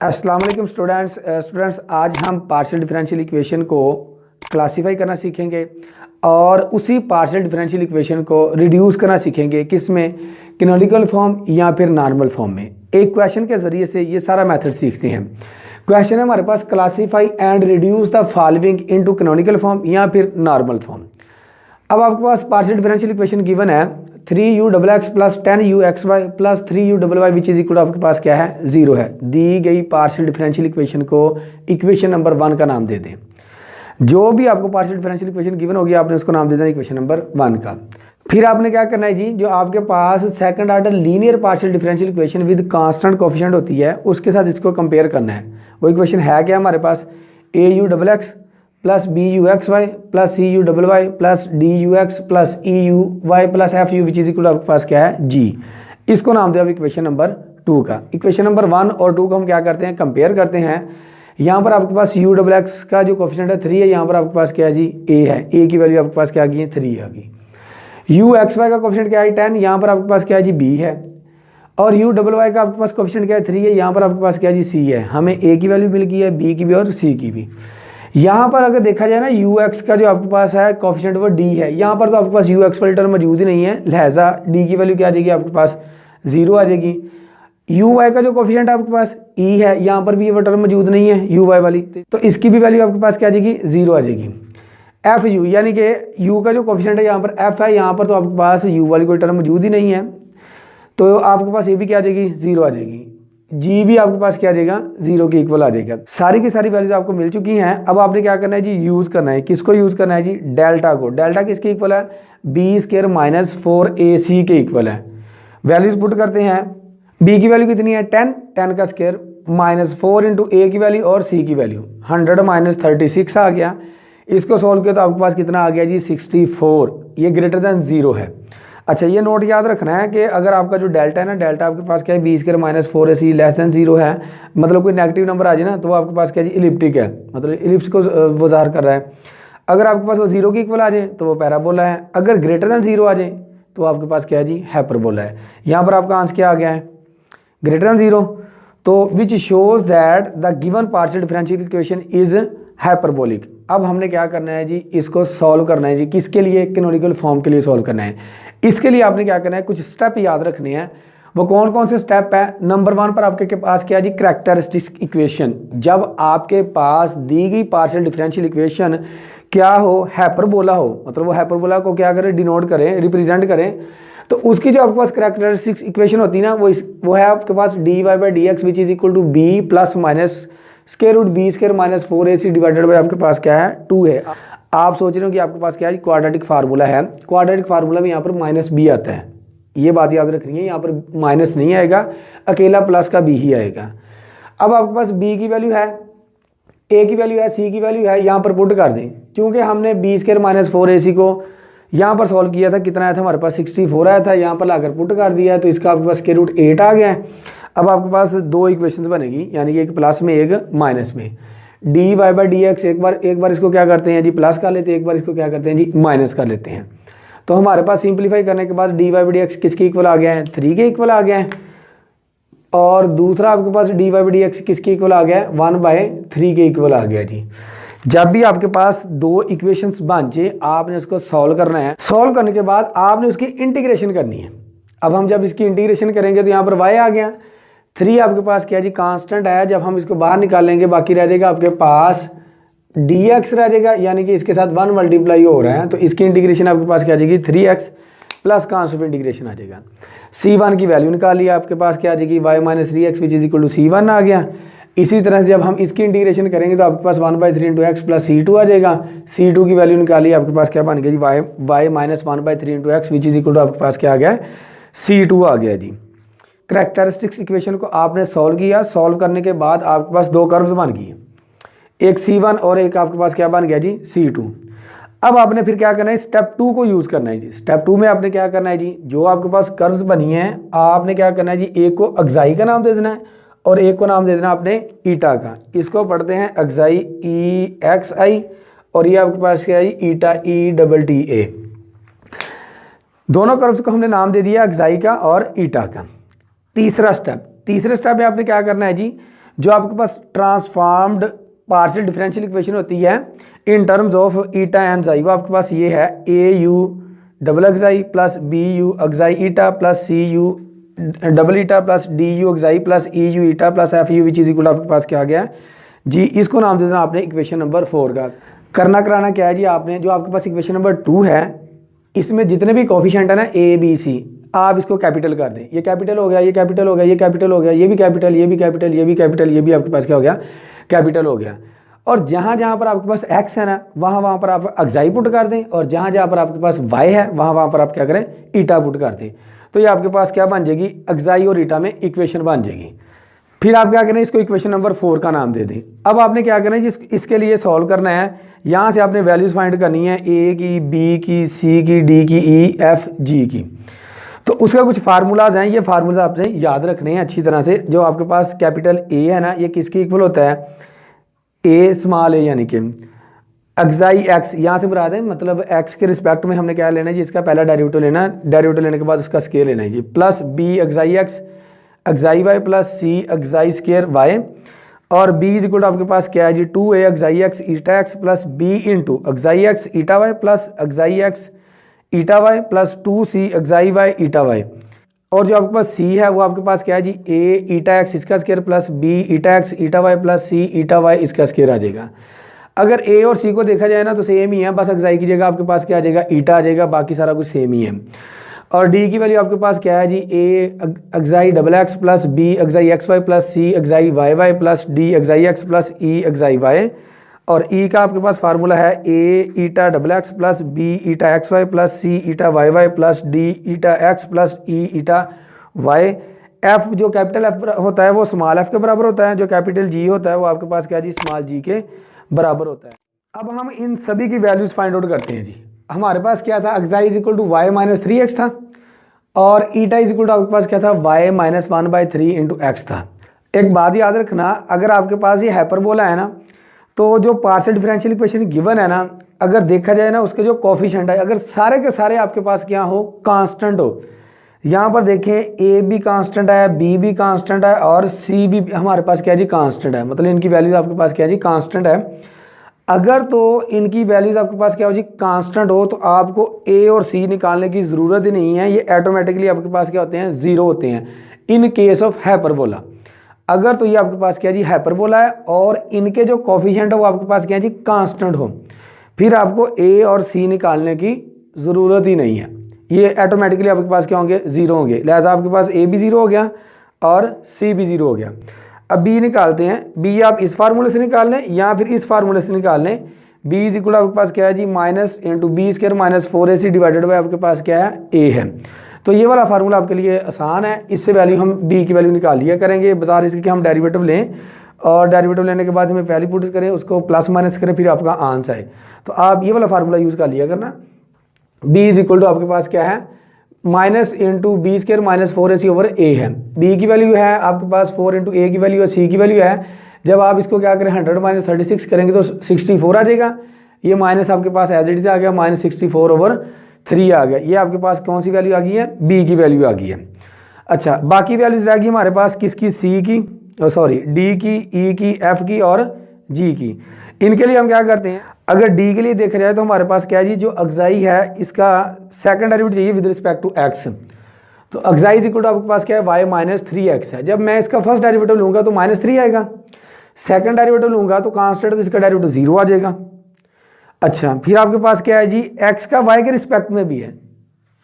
अस्सलाम वालेकुम स्टूडेंट्स आज हम पार्शियल डिफरेंशियल इक्वेशन को क्लासीफाई करना सीखेंगे और उसी पार्शियल डिफरेंशियल इक्वेशन को रिड्यूस करना सीखेंगे। किस में? कैनोनिकल फॉर्म या फिर नॉर्मल फॉर्म में। एक क्वेश्चन के ज़रिए से ये सारा मेथड सीखते हैं। क्वेश्चन है हमारे पास, classify and reduce the following into canonical form या फिर नॉर्मल फॉर्म। अब आपके पास पार्शियल डिफरेंशियल इक्वेशन गिवन है 3u plus 10uxy plus 3u which is equal आपके पास क्या है? 0 है। दी गई पार्शियल डिफरेंशियल इक्वेशन को इक्वेशन नंबर 1 का नाम दे दें। जो भी आपको पार्शियल डिफरेंशियल इक्वेशन गिवन होगी आपने उसको नाम दे देना इक्वेशन नंबर 1 का। फिर आपने क्या करना है जी, जो आपके पास second order linear partial differential equation with constant coefficient होती है उसके साथ इसको कंपेयर करना है। वो इक्वेशन है क्या हमारे पास? AUXX plus BUXY plus CUY plus DUX plus EUY plus FU which is equal आपके पास क्या है? G। इसको नाम दिया इक्वेशन नंबर 2 का। इक्वेशन नंबर 1 और 2 को हम क्या करते हैं? कंपेयर करते हैं। यहाँ पर आपके पास UXX का जो कोफिशिएंट है 3 है, यहाँ पर आपके पास क्या है जी? A है। A की वैल्यू आपके पास क्या आ गई है? 3 आ गई। UXY का कोफिशिएंट क्या है? 10, यहाँ पर आपके पास क्या है जी? B है। और UY का आपके पास कोफिशिएंट क्या है? 3 है, यहाँ पर आपके पास क्या है जी? C है। हमें A की वैल्यू मिल गई है, B की भी और C की भी। यहाँ पर अगर देखा जाए ना, UX का जो आपके पास है कोफिशिएंट वो D है। यहाँ पर तो आपके पास UX वाली टर्म मौजूद ही नहीं है, लिहाजा D की वैल्यू क्या आ जाएगी? आपके पास 0 आ जाएगी। UY का जो कोफिशिएंट है आपके पास E है, यहाँ पर भी वो टर्म मौजूद नहीं है UY वाली, तो इसकी भी वैल्यू आपके पास क्या आ जाएगी? 0 आ जाएगी। FU यानी कि U का जो कोफिशिएंट है यहाँ पर F है, यहाँ पर तो आपके पास U वाली कोई टर्म मौजूद ही नहीं है, तो आपके पास ये भी क्या आ जाएगी? 0 आ जाएगी। G भी आपके पास क्या आ जाएगा? 0 के इक्वल आ जाएगा। सारी की सारी वैल्यूज आपको मिल चुकी हैं। अब आपने क्या करना है जी? यूज़ करना है। किसको यूज़ करना है जी? डेल्टा को। डेल्टा किसके इक्वल है? B² माइनस 4AC के इक्वल है। वैल्यूज पुट करते हैं। B की वैल्यू कितनी है? 10, 10 का स्क्वायर माइनस 4 इंटू A की वैल्यू और C की वैल्यू 100 माइनस 36 आ गया। इसको सोल्व किया तो आपके पास कितना आ गया जी? 64। ये ग्रेटर दैन 0 है। अच्छा, ये नोट याद रखना है कि अगर आपका जो डेल्टा है ना, डेल्टा आपके पास क्या है? B² minus 4AC less than 0 है, मतलब कोई नेगेटिव नंबर आ जाए ना तो वो आपके पास क्या है? इलिप्टिक है, मतलब इलिप्स को वो ज़ाहिर कर रहा है। अगर आपके पास वो 0 के इक्वल आ जाए तो वो पैराबोला है। अगर ग्रेटर दैन 0 आ जाए तो आपके पास क्या है जी? हाइपरबोला है। यहाँ पर आपका आंसर क्या आ गया है? Greater than 0। तो which shows that the given partial differential equation is hyperbolic. अब हमने क्या करना है जी? इसको सॉल्व करना है जी। किसके लिए? कैनोनिकल फॉर्म के लिए सॉल्व करना है। इसके लिए आपने क्या करना है? कुछ स्टेप याद रखने हैं। वो कौन कौन से स्टेप है? नंबर 1 पर आपके पास क्या है जी? Characteristic equation. जब आपके पास दी गई पार्शियल डिफरेंशियल इक्वेशन क्या हो? हाइपरबोला हो, मतलब वो हाइपरबोला को क्या करें? डिनोट करें, रिप्रेजेंट करें। तो उसकी जो आपके पास कैरेक्टरिस्टिक इक्वेशन होती है ना, वो है आपके पास dy/dx which is equal to b plus minus square root B² minus 4AC divided by आपके पास क्या है? 2 है। आप सोच रहे हो कि आपके पास क्या है? क्वाड्रेटिक फार्मूला है। क्वाड्रेटिक फार्मूला में यहाँ पर माइनस b आता है, ये बात याद रखनी है। यहाँ पर माइनस नहीं आएगा, अकेला प्लस का b ही आएगा। अब आपके पास b की वैल्यू है, a की वैल्यू है, c की वैल्यू है, यहाँ पर पुट कर दें। क्योंकि हमने B² माइनस 4AC को यहाँ पर सॉल्व किया था, कितना आया था हमारे पास? 64 आया था। यहाँ पर लाकर पुट कर दिया है तो इसका आपके पास स्क्वायर रूट 8 आ गया है। अब आपके पास 2 इक्वेशंस बनेगी, यानी कि एक प्लस में एक माइनस में। dy/dx एक बार इसको क्या करते हैं जी? प्लस कर लेते हैं, एक बार इसको क्या करते हैं जी? माइनस कर लेते हैं। तो हमारे पास सिंप्लीफाई करने के बाद dy/dx किसके इक्वल आ गया है? 3 के इक्वल आ गया है। और दूसरा आपके पास dy/dx किसके इक्वल आ गया है? 1/3 के इक्वल आ गया जी। जब भी आपके पास 2 इक्वेशंस बन जाए आपने उसको सॉल्व करना है। सॉल्व करने के बाद आपने उसकी इंटीग्रेशन करनी है। अब हम जब इसकी इंटीग्रेशन करेंगे तो यहाँ पर y आ गया, 3 आपके पास क्या जी? कांस्टेंट आया। जब हम इसको बाहर निकालेंगे बाकी रह जाएगा आपके पास dx रह जाएगा, यानी कि इसके साथ 1 मल्टीप्लाई हो रहा है तो इसकी इंटीग्रेशन आपके पास क्या आ जाएगी? 3x प्लस कांस्टेंट इंटीग्रेशन आ जाएगा। C1 की वैल्यू निकाल लिया, आपके पास क्या आ जाएगी? y minus 3x which is equal to C1 आ गया। इसी तरह से जब हम इसकी इंटीग्रेशन करेंगे तो आपके पास 1/3 इंटू एक्स प्लस C2 आ जाएगा। C2 की वैल्यू निकाली, आपके पास क्या बन गया जी? y minus 1/3 into X which is equal to आपके पास क्या आ गया? C2 आ गया जी। कैरेक्टरिस्टिक्स इक्वेशन को आपने सॉल्व किया। सॉल्व करने के बाद आपके पास 2 कर्व्स बन गई, एक C1 और एक आपके पास क्या बन गया जी? C2। अब आपने फिर क्या करना है? स्टेप 2 को यूज़ करना है जी। स्टेप 2 में आपने क्या करना है जी? जो आपके पास कर्व्स बनी हैं आपने क्या करना है जी? एक को अक्साई का नाम दे देना है और एक को नाम दे देना आपने ईटा का। इसको पढ़ते हैं अक्साई EXI और ये आपके पास क्या है? ईटा ETTA। दोनों कर्व्स को हमने नाम दे दिया अक्साई का और ईटा का। तीसरे स्टेप में आपने क्या करना है जी? जो आपके पास ट्रांसफॉर्म्ड पार्शियल डिफरेंशियल इक्वेशन होती है in terms of eta and xi, वो आपके पास ये है A u double xi plus B u xi eta plus C u double eta plus D u xi plus E u eta plus F u which is equal आपके पास क्या आ गया जी। इसको नाम दे देना आपने इक्वेशन नंबर 4 का। करना कराना क्या है जी, आपने जो आपके पास इक्वेशन नंबर 2 है इसमें जितने भी कोफिशिएंट है ना ए बी सी, आप इसको कैपिटल कर दें। ये कैपिटल हो गया, ये कैपिटल हो गया, ये कैपिटल हो गया, ये भी कैपिटल, ये भी कैपिटल, ये भी कैपिटल, ये भी आपके पास क्या हो गया कैपिटल हो गया। और जहाँ जहाँ पर आपके पास एक्स है ना वहाँ पर आप एक्साई पुट कर दें, और जहाँ जहाँ पर आपके पास वाई है वहाँ पर आप क्या करें ईटा पुट कर दें। तो ये आपके पास क्या बन जाएगी, एक्साई और ईटा में इक्वेशन बन जाएगी। फिर आप क्या करें, इसको इक्वेशन नंबर 4 का नाम दे दें। अब आपने क्या करना है, इसके लिए सॉल्व करना है, यहाँ से आपने वैल्यूज़ फाइंड करनी है ए की, बी की, सी की, डी की, ई एफ जी की। तो उसका कुछ फार्मूलाज हैं, ये फार्मूला आपने याद रखने हैं अच्छी तरह से। जो आपके पास कैपिटल ए है ना, ये किसके इक्वल होता है, ए स्मॉल ए, यानी कि एक्साई एक्स, यहाँ से बता दें मतलब एक्स के रिस्पेक्ट में हमने क्या लेना है जी, इसका पहला डेरिवेटिव लेना है, डेरिवेटिव लेने के बाद उसका स्केयर लेना है जी, plus B xi x xi y plus C xi square y, और b इज इक्वल टू आपके पास क्या है जी 2a xi x eta x plus b into xi x eta Y plus xi x eta Y plus 2c xi y eta y. और जो आपके पास c है वो आपके पास क्या है जी a ईटा एक्स इसका square plus b eta X eta Y plus c eta Y इसका स्केयर आ जाएगा। अगर a और c को देखा जाए ना तो सेम ही है, बस एक्साई की जगह आपके पास क्या आ जाएगा ईटा आ जाएगा, बाकी सारा कुछ सेम ही है। और d की वैल्यू आपके पास क्या है जी a xi double X plus b xi X Y plus c xi Y Y plus d xi X plus e xi Y. और e का आपके पास फार्मूला है a eta double X plus b eta X Y plus c eta Y Y plus d eta x plus e eta Y. f जो capital f होता है वो small f के बराबर होता है, जो कैपिटल g होता है वो आपके पास क्या जी स्मॉल g के बराबर होता है। अब हम इन सभी की वैल्यूज़ फाइंड आउट करते हैं जी। हमारे पास क्या था, xi is equal to Y minus 3x था, और ईटा इज इक्वल टू आपके पास क्या था y माइनस 1/3 इंटू एक्स था। एक बात याद रखना, अगर आपके पास ये हाइपरबोला है ना तो जो पार्शियल डिफरेंशियल इक्वेशन गिवन है ना, अगर देखा जाए ना उसके जो कोफिशिएंट है अगर सारे के सारे आपके पास क्या हो कांस्टेंट हो, यहाँ पर देखें a भी कांस्टेंट है, b भी कांस्टेंट है और c भी हमारे पास क्या है जी कांस्टेंट है, मतलब इनकी वैल्यूज आपके पास क्या है जी कांस्टेंट है। अगर तो इनकी वैल्यूज आपके पास क्या हो जी कांस्टेंट हो तो आपको a और c निकालने की ज़रूरत ही नहीं है, ये ऑटोमेटिकली आपके पास क्या होते हैं ज़ीरो होते हैं इन केस ऑफ हाइपरबोला। अगर तो ये आपके पास क्या जी हाइपरबोला है और इनके जो कोफिशिएंट है वो आपके पास क्या जी कांस्टेंट हो, फिर आपको a और c निकालने की ज़रूरत ही नहीं है, ये ऑटोमेटिकली आपके पास क्या होंगे ज़ीरो होंगे। लिहाजा आपके पास a भी ज़ीरो हो गया और c भी ज़ीरो हो गया। अब b निकालते हैं, b आप इस फार्मूले से निकाल लें या फिर इस फार्मूले से निकाल लें। b इज इक्वल आपके पास क्या है जी minus into B square minus 4ac divided by आपके पास क्या है a है। तो ये वाला फार्मूला आपके लिए आसान है, इससे वैल्यू हम b की वैल्यू निकाल लिया करेंगे, बजाय इसके कि हम डेरिवेटिव लें और डेरिवेटिव लेने के बाद हमें वैल्यू पुट करें उसको प्लस माइनस करें फिर आपका आंसर आए। तो आप ये वाला फार्मूला यूज़ कर लिया करना। b इज इक्वल टू आपके पास क्या है minus into B square minus 4ac over a है। b की वैल्यू है आपके पास 4 इंटू a की वैल्यू है, c की वैल्यू है। जब आप इसको क्या करें 100 माइनस 36 करेंगे तो 64 आ जाएगा, ये माइनस आपके पास एज इट इज आ गया माइनस 64 ओवर 3 आ गया। ये आपके पास कौन सी वैल्यू आ गई है b की वैल्यू आ गई है। अच्छा बाकी वैल्यूज रहेगी हमारे पास किसकी c की सॉरी d की e की f की और g की। इनके लिए हम क्या करते हैं, अगर d के लिए देखा जाए तो हमारे पास क्या है जी जो एक्साई है इसका सेकंड डेरिवेटिव चाहिए विद रिस्पेक्ट टू x। तो एक्साई इज इक्वल टू आपके पास क्या है y माइनस 3x है। जब मैं इसका फर्स्ट डेरिवेटिव लूँगा तो माइनस 3 आएगा, सेकंड डेरिवेटिव लूँगा तो कांस्टेंट तो इसका डेरिवेटिव 0 आ जाएगा। अच्छा फिर आपके पास क्या है जी x का y के रिस्पेक्ट में भी है,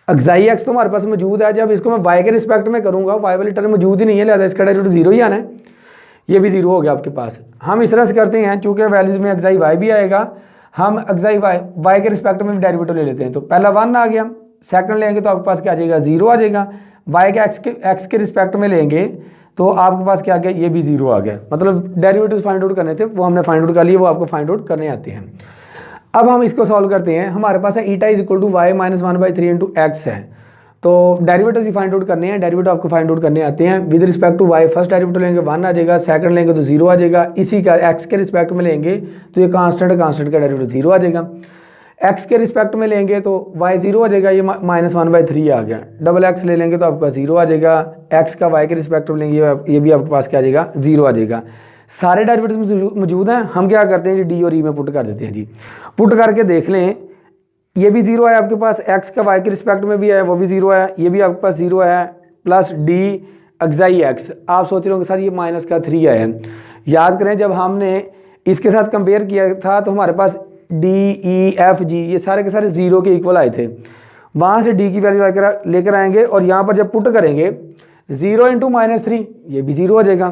एक्साई x तो हमारे पास मौजूद है, जब इसको मैं y के रिस्पेक्ट में करूँगा y वाली टर्म मौजूद ही नहीं है, लिहाजा इसका डेरिवेटिव 0 ही आना है, ये भी 0 हो गया आपके पास। हम इस तरह से करते हैं चूँकि वैल्यूज में एक्साई y भी आएगा, हम एक्साई y के रिस्पेक्ट में भी डेरिवेटिव ले लेते हैं। तो पहला 1 आ गया, सेकंड लेंगे तो आपके पास क्या आ जाएगा 0 आ जाएगा, y के x के रिस्पेक्ट में लेंगे तो आपके पास क्या आ गया ये भी 0 आ गया। मतलब डेरिवेटिव फाइंड आउट करने थे वो हमने फाइंड आउट कर लिए, वो आपको फाइंड आउट करने आते हैं। अब हम इसको सॉल्व करते हैं, हमारे पास है eta is equal to y minus 1/3 into X है। तो डेरिवेटिव फाइंड आउट करने हैं, डेरिवेटिव आपको फाइंड आउट करने आते हैं with respect to y। First derivative लेंगे 1 आ जाएगा, सेकंड लेंगे तो 0 आ जाएगा, इसी का x के रिस्पेक्ट में लेंगे तो ये कांस्टेंट का डेरिवेटिव 0 आ जाएगा। एक्स के रिस्पेक्ट में लेंगे तो वाई जीरो आ जाएगा, ये -1/3 आ गया। डबल एक्स ले लेंगे तो आपका जीरो आ जाएगा। एक्स का वाई के रिस्पेक्ट में लेंगे ये भी आपके पास क्या आ जाएगा, जीरो आ जाएगा। सारे डेरिवेटिव्स मौजूद हैं, हम क्या करते हैं जी डी और ई में पुट कर देते हैं जी। पुट करके देख लें, ये भी जीरो है आपके पास, एक्स का वाई के रिस्पेक्ट में भी है वो भी जीरो है, ये भी आपके पास जीरो है, प्लस डी एक्साई एक्स। आप सोच रहे होंगे सर ये -3 है। याद करें जब हमने इसके साथ कंपेयर किया था तो हमारे पास डी ई एफ जी ये सारे के सारे जीरो के इक्वल आए थे। वहाँ से डी की वैल्यू लेकर आएंगे और यहाँ पर जब पुट करेंगे 0 × -3 ये भी जीरो आ जाएगा,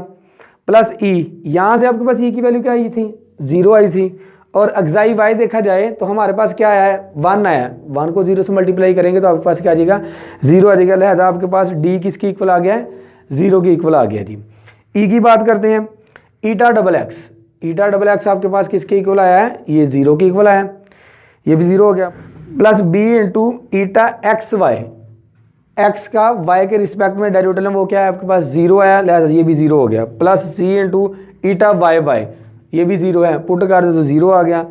प्लस ई, यहाँ से आपके पास ई की वैल्यू क्या आई थी, जीरो आई थी। और एक्साई वाई देखा जाए तो हमारे पास क्या आया है, 1 आया। 1 को 0 से मल्टीप्लाई करेंगे तो आपके पास क्या आ जाएगा, जीरो आ जाएगा। लिहाजा आपके पास डी किसकी इक्वल आ गया है, जीरो की इक्वल आ गया जी। ई की बात करते हैं, ईटा डबल एक्स, ईटा डबल एक्स आपके पास किसके इक्वल आया है, ये जीरो की इक्वल आया, ये भी जीरो हो गया। Plus B into eta X Y, X का वाई के रिस्पेक्ट में डेरिवेटिव है वो क्या है आपके पास, जीरो आया, लिहाजा ये भी जीरो हो गया। प्लस सी इंटू ईटा वाई वाई, ये भी जीरो है, पुट कर दे तो जीरो आ गया।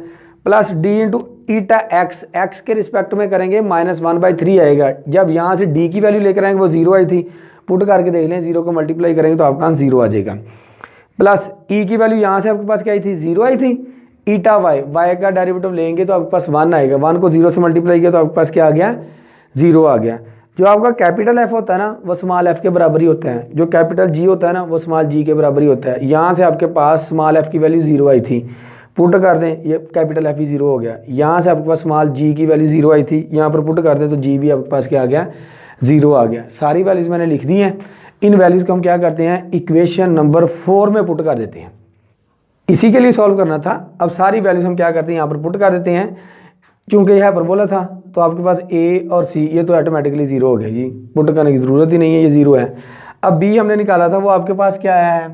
Plus D into eta x, x के रिस्पेक्ट में करेंगे -1/3 आएगा। जब यहाँ से डी की वैल्यू लेकर आएंगे वो जीरो आई थी, पुट करके देख लें, जीरो को मल्टीप्लाई करेंगे तो आपका आंसर जीरो आ जाएगा। प्लस ई की वैल्यू यहाँ से आपके पास क्या आई थी, जीरो आई थी। ईटा वाई, वाई का डेरिवेटिव लेंगे तो आपके पास 1 आएगा, 1 को 0 से मल्टीप्लाई किया तो आपके पास क्या आ गया, जीरो आ गया। जो आपका कैपिटल एफ होता है ना वो स्मॉल एफ के बराबर ही होता है, जो कैपिटल जी होता है ना वो स्मॉल जी के बराबर ही होता है। यहाँ से आपके पास स्मॉल एफ की वैल्यू जीरो आई थी, पुट कर दें ये कैपिटल एफ भी जीरो हो गया। यहाँ से आपके पास स्मॉल जी की वैल्यू जीरो आई थी, यहाँ पर पुट कर दें तो जी भी आपके पास क्या आ गया, जीरो आ गया। सारी वैल्यूज मैंने लिख दी हैं। इन वैल्यूज़ को हम क्या करते हैं, इक्वेशन नंबर 4 में पुट कर देते हैं। इसी के लिए सॉल्व करना था। अब सारी वैल्यूज हम क्या करते हैं, यहाँ पर पुट कर देते हैं। चूंकि यह पर बोला था तो आपके पास ए और सी ये तो ऑटोमेटिकली जीरो हो गया जी, पुट करने की ज़रूरत ही नहीं है, ये जीरो है। अब बी हमने निकाला था वो आपके पास क्या आया है,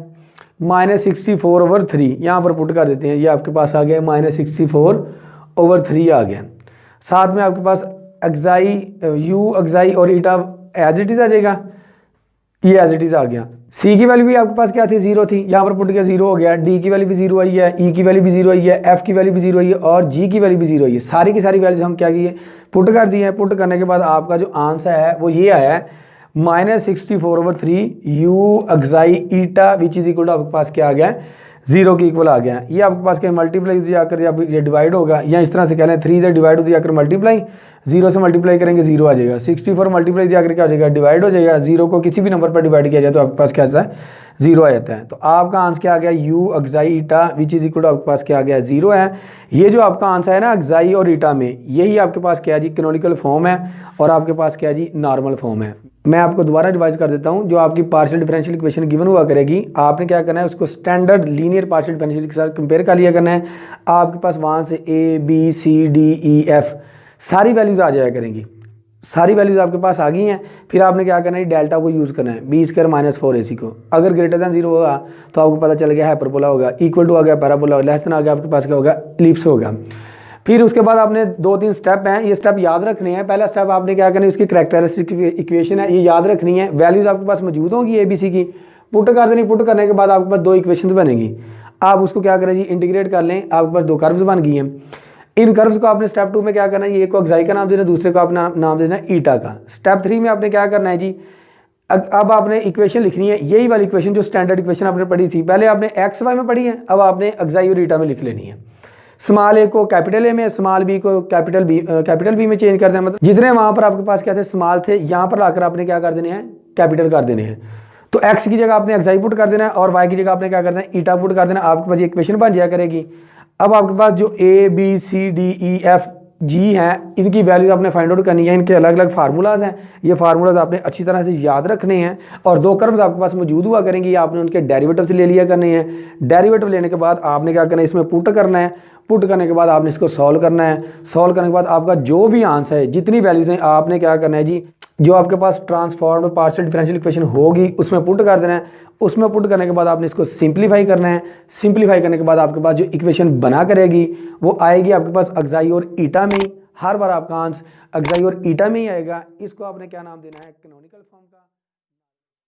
-64/3, यहाँ पर पुट कर देते हैं, ये आपके पास आ गया -64/3 आ गया। साथ में आपके पास एक्साई यू एक्साई और ईटा एज इट इज़ आ जाएगा, ये एज इट इज़ आ गया। सी की वैल्यू भी आपके पास क्या थी, जीरो थी, यहाँ पर पुट किया जीरो हो गया। डी की वैल्यू भी जीरो आई है, ई की वैल्यू भी जीरो आई है, एफ की वैल्यू भी जीरो आई है और जी की वैल्यू भी जीरो आई है। सारी की सारी वैल्यूज हम क्या किए, पुट कर दिए हैं। पुट करने के बाद आपका जो आंसर है वो ये आया है -64/3 U xi eta which is equal to आपके पास क्या आ गया, जीरो की इक्वल आ गया। ये आपके पास क्या मल्टीप्लाई जाकर जब ये डिवाइड होगा, या इस तरह से कह लें 3 से डिवाइड हो जाकर मल्टीप्लाई, जीरो से मल्टीप्लाई करेंगे जीरो आ जाएगा। 64 मल्टीप्लाई जाकर क्या हो जाएगा, डिवाइड हो जाएगा। जीरो को किसी भी नंबर पर डिवाइड किया जाए तो आपके पास क्या आता है, जीरो आ जाता है। तो आपका आंसर क्या आ गया, U xi eta which is equal to आपके पास क्या आ गया, जीरो है। ये जो आपका आंसर है ना एक्साई और ईटा में, यही आपके पास क्या है जी, कैनोनिकल फॉर्म है और आपके पास क्या है जी, नॉर्मल फॉर्म है। मैं आपको दोबारा रिवाइज कर देता हूँ। जो आपकी पार्शियल डिफरेंशियल इक्वेशन गिवन हुआ करेगी, आपने क्या करना है, उसको स्टैंडर्ड लीनियर पार्शियल डिफरेंशियल के साथ कंपेयर कर लिया करना है। आपके पास वहाँ से A B C D E F सारी वैल्यूज आ जाया करेंगी। सारी वैल्यूज आपके पास आ गई हैं। फिर आपने क्या करना है, डेल्टा को यूज़ करना है, b² - 4ac को। अगर ग्रेटर दैन जीरो होगा तो आपको पता चल गया हाइपरबोला होगा, इक्वल टू आ गया पैराबोला, लेस देन आ गया आपके पास क्या होगा, इलिप्स होगा। फिर उसके बाद आपने 2-3 स्टेप हैं, ये स्टेप याद रखने हैं। पहला स्टेप आपने क्या करना है, उसकी कैरेक्टरिस्टिक इक्वेशन है ये याद रखनी है। वैल्यूज आपके पास मौजूद होंगी ABC की, पुट कर देनी। पुट करने के बाद आपके पास 2 इक्वेशन बनेंगी। आप उसको क्या करें जी, इंटीग्रेट कर लें। आपके पास 2 कर्व्स बन गई हैं। इन कर्व्स को आपने स्टेप 2 में क्या करना है, एक को एक्साई का नाम देना, दूसरे को आपने नाम देना है ईटा का। स्टेप 3 में आपने क्या करना है जी, अब आपने इक्वेशन लिखनी है, यही वाली इक्वेशन जो स्टैंडर्ड इक्वेशन आपने पढ़ी थी। पहले आपने एक्स वाई में पढ़ी है, अब आपने एक्साई और ईटा में लिख लेनी है। स्मॉल ए को कैपिटल ए में, स्मॉल बी को कैपिटल बी में चेंज कर देना। मतलब जितने वहाँ पर आपके पास क्या थे, स्मॉल थे, यहाँ पर लाकर आपने क्या कर देने हैं, कैपिटल कर देने हैं। तो एक्स की जगह आपने एक्साई पुट कर देना है और वाई की जगह आपने क्या करना है, ईटा पुट कर देना। आपके पास ये इक्वेशन बन जाया करेगी। अब आपके पास जो A B C D E F G हैं, इनकी वैल्यूज आपने फाइंड आउट करनी है। इनके अलग अलग फार्मूलाज हैं, ये फार्मूलाज आपने अच्छी तरह से याद रखने हैं। और 2 कर्व्स आपके पास मौजूद हुआ करेंगे, आपने उनके डेरिवेटिव से ले लिया करने हैं। डेरिवेटिव लेने के बाद आपने क्या करना है, इसमें पुट करना है। पुट करने के बाद आपने इसको सॉल्व करना है। सॉल्व करने के बाद आपका जो भी आंसर है, जितनी वैल्यूज हैं, आपने क्या करना है जी, जो आपके पास ट्रांसफॉर्म्ड पार्शियल डिफरेंशियल इक्वेशन होगी उसमें पुट कर देना है। उसमें पुट करने के बाद आपने इसको सिंप्लीफाई करना है। सिंप्लीफाई करने के बाद आपके पास जो इक्वेशन बना करेगी वो आएगी आपके पास एक्साई और ईटा में ही। हर बार आपका आंसर एक्साई और ईटा में ही आएगा। इसको आपने क्या नाम देना है, कैनोनिकल फॉर्म का।